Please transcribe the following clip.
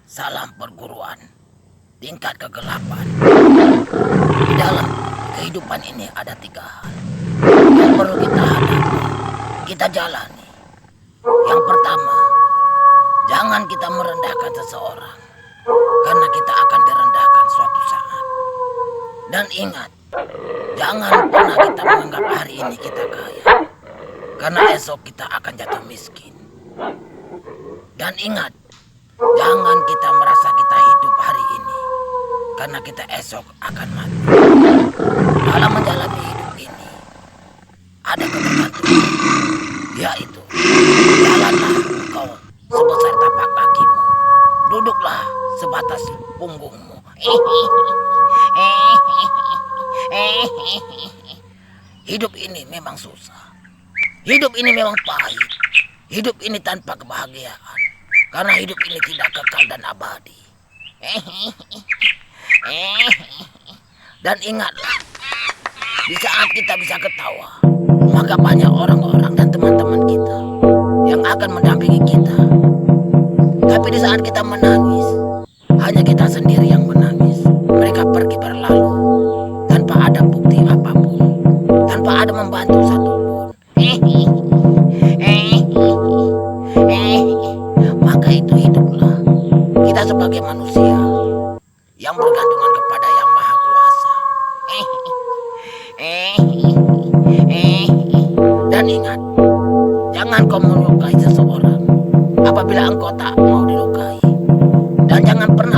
Salam perguruan tingkat kegelapan. Di dalam kehidupan ini ada 3 hal yang perlu kita hadapi, kita jalani. Yang pertama, jangan kita merendahkan seseorang, karena kita akan direndahkan suatu saat. Dan ingat, jangan pernah kita menganggap hari ini kita kaya, karena esok kita akan jatuh miskin. Dan ingat, jangan kita merasa kita hidup hari ini, karena kita esok akan mati. Dalam menjalani hidup ini, ada ketergantungan, yaitu jalanlah engkau sebesar tapak kakimu, duduklah sebatas punggungmu. Hidup ini memang susah, hidup ini memang pahit, hidup ini tanpa kebahagiaan, karena hidup ini tidak kekal dan abadi. Dan ingatlah, di saat kita bisa ketawa, maka banyak orang-orang dan teman-teman kita yang akan mendampingi kita. Tapi di saat kita menangis, hanya kita sendiri yang menangis. Mereka pergi berlalu tanpa ada bukti apapun, tanpa ada membantu satupun. Maka itu hiduplah kita sebagai manusia yang bergantungan kepada Yang Maha Kuasa. Dan ingat, jangan kau melukai seseorang apabila engkau tak mau dilukai. Dan jangan pernah